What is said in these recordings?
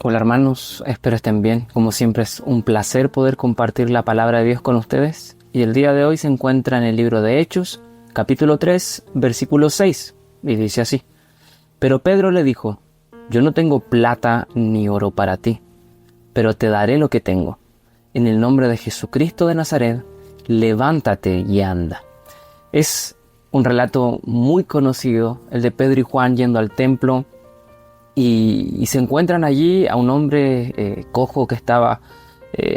Hola hermanos, espero estén bien. Como siempre es un placer poder compartir la palabra de Dios con ustedes. Y el día de hoy se encuentra en el libro de Hechos, capítulo 3, versículo 6. Y dice así: Pero Pedro le dijo: Yo no tengo plata ni oro para ti, pero te daré lo que tengo. En el nombre de Jesucristo de Nazaret, levántate y anda. Es un relato muy conocido, el de Pedro y Juan yendo al templo y se encuentran allí a un hombre cojo que estaba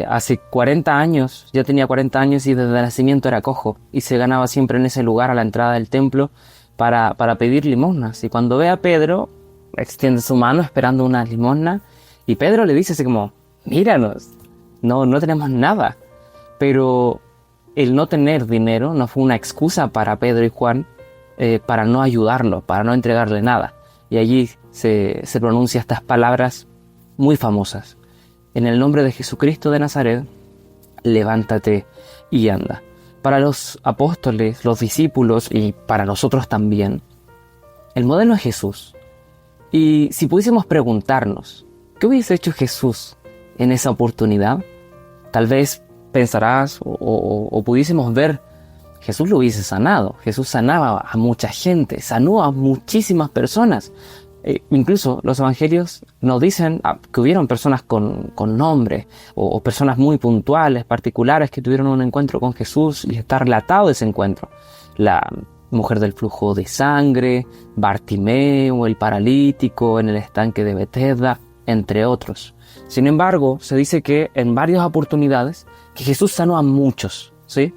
hace 40 años, ya tenía 40 años y desde el nacimiento era cojo y se ganaba siempre en ese lugar a la entrada del templo para pedir limosnas. Y cuando ve a Pedro, extiende su mano esperando una limosna y Pedro le dice así como: míranos, no tenemos nada. Pero el no tener dinero no fue una excusa para Pedro y Juan para no ayudarlo, para no entregarle nada. Y allí se pronuncia estas palabras muy famosas: en el nombre de Jesucristo de Nazaret, levántate y anda. Para los apóstoles, los discípulos y para nosotros también, el modelo es Jesús. Y si pudiésemos preguntarnos, ¿qué hubiese hecho Jesús en esa oportunidad? Tal vez pensarás o pudiésemos ver, Jesús lo hubiese sanado. Jesús sanaba a mucha gente, sanó a muchísimas personas. Incluso los evangelios nos dicen que hubieron personas con nombre o personas muy puntuales, particulares, que tuvieron un encuentro con Jesús y está relatado ese encuentro. La mujer del flujo de sangre, Bartimeo, el paralítico en el estanque de Betesda, entre otros. Sin embargo, se dice que en varias oportunidades que Jesús sanó a muchos, ¿sí?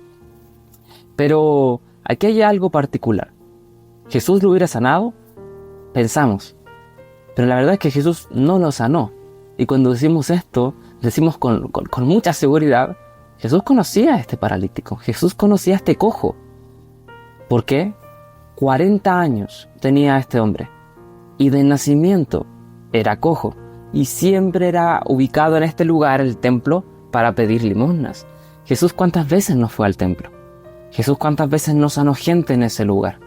Pero aquí hay algo particular. ¿Jesús lo hubiera sanado? Pensamos. Pero la verdad es que Jesús no lo sanó. Y cuando decimos esto, decimos con mucha seguridad: Jesús conocía a este paralítico, Jesús conocía a este cojo. ¿Por qué? 40 años tenía este hombre y de nacimiento era cojo y siempre era ubicado en este lugar, el templo, para pedir limosnas. Jesús, ¿cuántas veces no fue al templo? Jesús, ¿cuántas veces no sanó gente en ese lugar?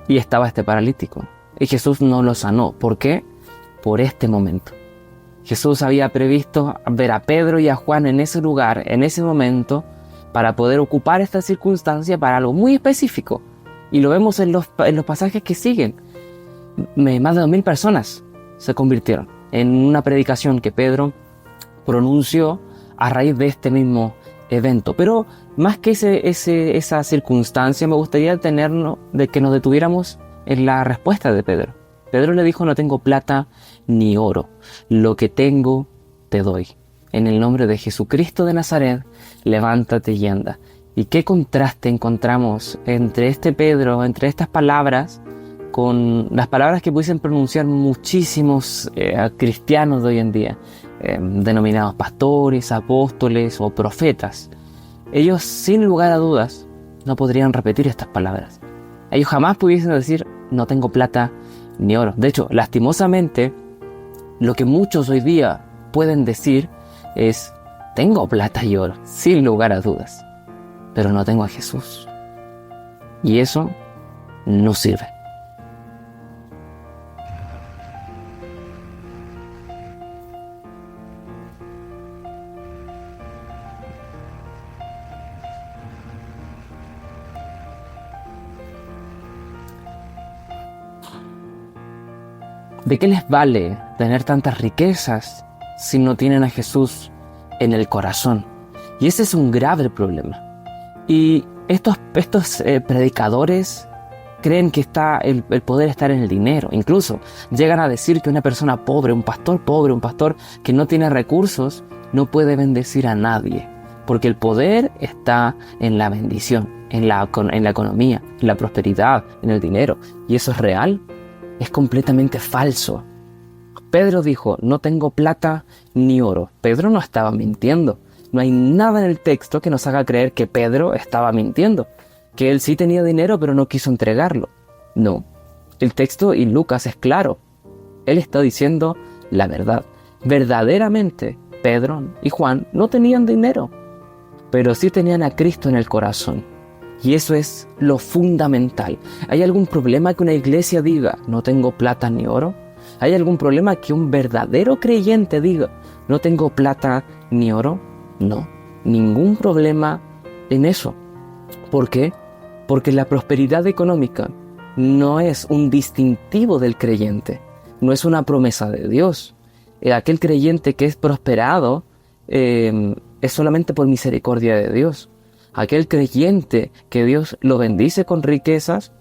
Y estaba este paralítico. Y Jesús no lo sanó. ¿Por qué? Por este momento. Jesús había previsto ver a Pedro y a Juan en ese lugar, en ese momento, para poder ocupar esta circunstancia para algo muy específico. Y lo vemos en los pasajes que siguen. Más de 2.000 personas se convirtieron en una predicación que Pedro pronunció a raíz de este mismo evento. Pero más que esa circunstancia, me gustaría de que nos detuviéramos en la respuesta de Pedro. Pedro le dijo: no tengo plata ni oro, lo que tengo te doy. En el nombre de Jesucristo de Nazaret, levántate y anda. Y qué contraste encontramos entre este Pedro, entre estas palabras, con las palabras que pudiesen pronunciar muchísimos cristianos de hoy en día, denominados pastores, apóstoles o profetas. Ellos, sin lugar a dudas, no podrían repetir estas palabras. Ellos jamás pudiesen decir: no tengo plata ni oro. De hecho, lastimosamente, lo que muchos hoy día pueden decir es: tengo plata y oro, sin lugar a dudas, pero no tengo a Jesús. Y eso no sirve. ¿De qué les vale tener tantas riquezas si no tienen a Jesús en el corazón? Y ese es un grave problema. Y estos predicadores creen que el poder está en el dinero. Incluso llegan a decir que una persona pobre, un pastor pobre, un pastor que no tiene recursos, no puede bendecir a nadie. Porque el poder está en la bendición, en la economía, en la prosperidad, en el dinero. ¿Y eso es real? Es completamente falso. Pedro dijo: no tengo plata ni oro. Pedro no estaba mintiendo. No hay nada en el texto que nos haga creer que Pedro estaba mintiendo, que él sí tenía dinero pero no quiso entregarlo. No, el texto y Lucas es claro. Él está diciendo la verdad. Verdaderamente, Pedro y Juan no tenían dinero, pero sí tenían a Cristo en el corazón. Y eso es lo fundamental. ¿Hay algún problema que una iglesia diga: no tengo plata ni oro? ¿Hay algún problema que un verdadero creyente diga, no tengo plata ni oro? No, ningún problema en eso. ¿Por qué? Porque la prosperidad económica no es un distintivo del creyente, no es una promesa de Dios. Aquel creyente que es prosperado es solamente por misericordia de Dios. Aquel creyente que Dios lo bendice con riquezas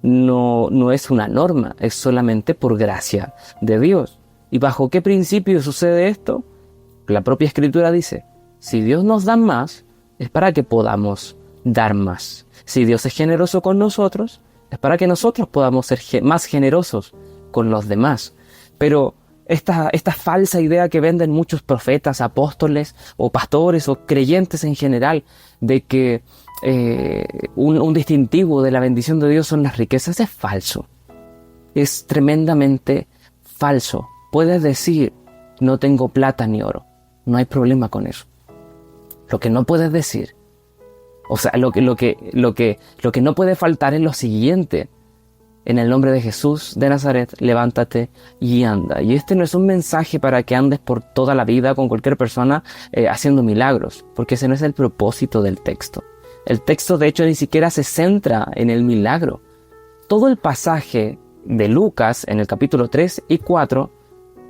no es una norma, es solamente por gracia de Dios. ¿Y bajo qué principio sucede esto? La propia Escritura dice, si Dios nos da más, es para que podamos dar más. Si Dios es generoso con nosotros, es para que nosotros podamos ser más generosos con los demás. Pero esta falsa idea que venden muchos profetas, apóstoles o pastores o creyentes en general, de que un distintivo de la bendición de Dios son las riquezas, es falso. Es tremendamente falso. Puedes decir, no tengo plata ni oro. No hay problema con eso. Lo que no puedes decir, o sea, lo que no puede faltar es lo siguiente. En el nombre de Jesús de Nazaret, levántate y anda. Y este no es un mensaje para que andes por toda la vida con cualquier persona haciendo milagros, porque ese no es el propósito del texto. El texto, de hecho, ni siquiera se centra en el milagro. Todo el pasaje de Lucas, en el capítulo 3 y 4,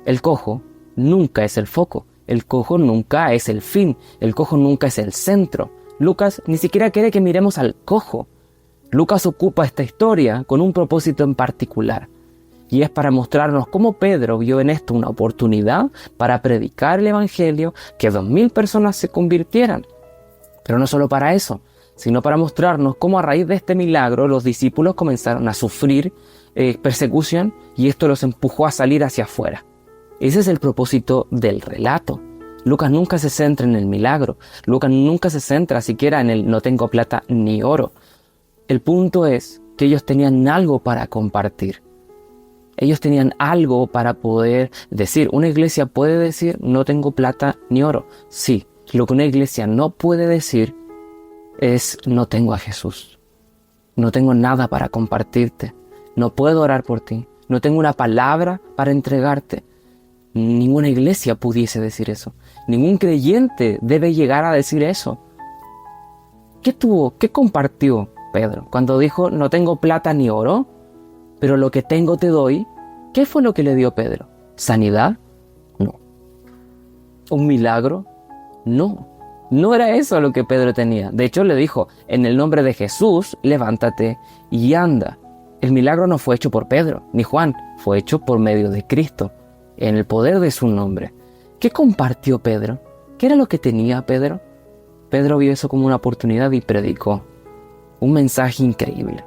el cojo nunca es el foco. El cojo nunca es el fin. El cojo nunca es el centro. Lucas ni siquiera quiere que miremos al cojo. Lucas ocupa esta historia con un propósito en particular, y es para mostrarnos cómo Pedro vio en esto una oportunidad para predicar el Evangelio, que 2000 personas se convirtieran. Pero no solo para eso, sino para mostrarnos cómo a raíz de este milagro los discípulos comenzaron a sufrir persecución, y esto los empujó a salir hacia afuera. Ese es el propósito del relato. Lucas nunca se centra en el milagro. Lucas nunca se centra siquiera en el no tengo plata ni oro. El punto es que ellos tenían algo para compartir. Ellos tenían algo para poder decir. Una iglesia puede decir, no tengo plata ni oro. Sí, lo que una iglesia no puede decir es, no tengo a Jesús. No tengo nada para compartirte. No puedo orar por ti. No tengo una palabra para entregarte. Ninguna iglesia pudiese decir eso. Ningún creyente debe llegar a decir eso. ¿Qué compartió Pedro cuando dijo, no tengo plata ni oro, pero lo que tengo te doy? ¿Qué fue lo que le dio Pedro? ¿Sanidad? No. ¿Un milagro? No. No era eso lo que Pedro tenía. De hecho, le dijo, en el nombre de Jesús, levántate y anda. El milagro no fue hecho por Pedro ni Juan, fue hecho por medio de Cristo, en el poder de su nombre. ¿Qué compartió Pedro? ¿Qué era lo que tenía Pedro? Pedro vio eso como una oportunidad y predicó un mensaje increíble.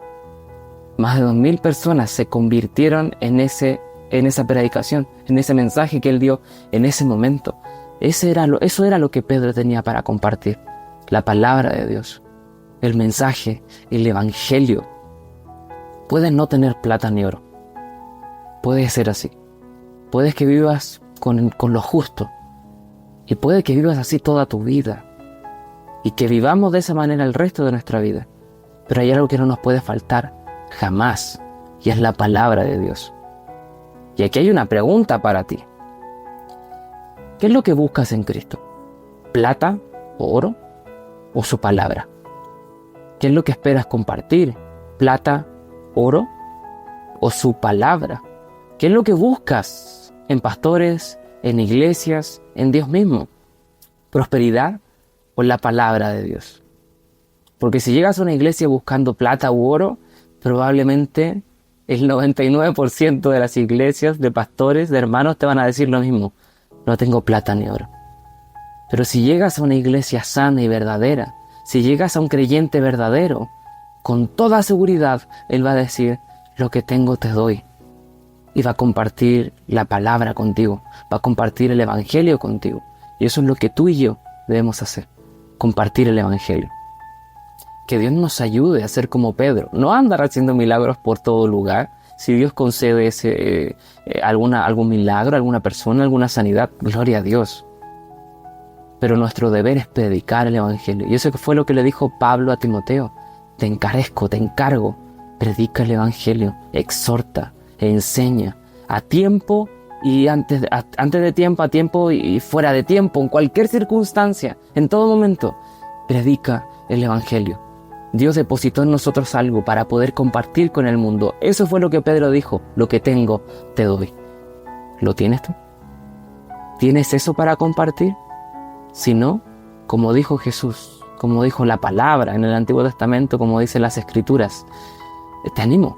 Más de 2000 personas se convirtieron en esa predicación, en ese mensaje que él dio en ese momento. Eso era lo que Pedro tenía para compartir. La palabra de Dios, el mensaje, el evangelio. Puedes no tener plata ni oro. Puede ser así. Puedes que vivas con lo justo. Y puede que vivas así toda tu vida. Y que vivamos de esa manera el resto de nuestra vida. Pero hay algo que no nos puede faltar jamás, y es la palabra de Dios. Y aquí hay una pregunta para ti. ¿Qué es lo que buscas en Cristo? ¿Plata o oro o su palabra? ¿Qué es lo que esperas compartir? ¿Plata, oro o su palabra? ¿Qué es lo que buscas en pastores, en iglesias, en Dios mismo? ¿Prosperidad o la palabra de Dios? Porque si llegas a una iglesia buscando plata u oro, probablemente el 99% de las iglesias, de pastores, de hermanos te van a decir lo mismo. No tengo plata ni oro. Pero si llegas a una iglesia sana y verdadera, si llegas a un creyente verdadero, con toda seguridad, Él va a decir, lo que tengo te doy. Y va a compartir la palabra contigo, va a compartir el evangelio contigo. Y eso es lo que tú y yo debemos hacer, compartir el evangelio. Que Dios nos ayude a ser como Pedro, no a andar haciendo milagros por todo lugar. Si Dios concede algún milagro, alguna persona, alguna sanidad, gloria a Dios. Pero nuestro deber es predicar el evangelio. Y eso fue lo que le dijo Pablo a Timoteo. Te encargo, predica el evangelio, exhorta, enseña. a tiempo y antes de tiempo, a tiempo y fuera de tiempo, en cualquier circunstancia, en todo momento, predica el Evangelio. Dios depositó en nosotros algo para poder compartir con el mundo. Eso fue lo que Pedro dijo: lo que tengo, te doy. ¿Lo tienes tú? ¿Tienes eso para compartir? Si no, como dijo Jesús, como dijo la palabra en el Antiguo Testamento, como dicen las Escrituras, te animo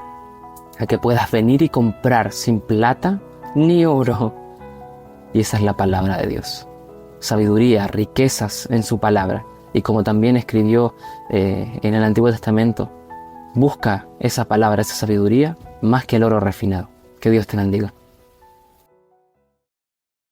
a que puedas venir y comprar sin plata ni oro. Y esa es la palabra de Dios. Sabiduría, riquezas en su palabra. Y como también escribió en el Antiguo Testamento, busca esa palabra, esa sabiduría, más que el oro refinado. Que Dios te bendiga.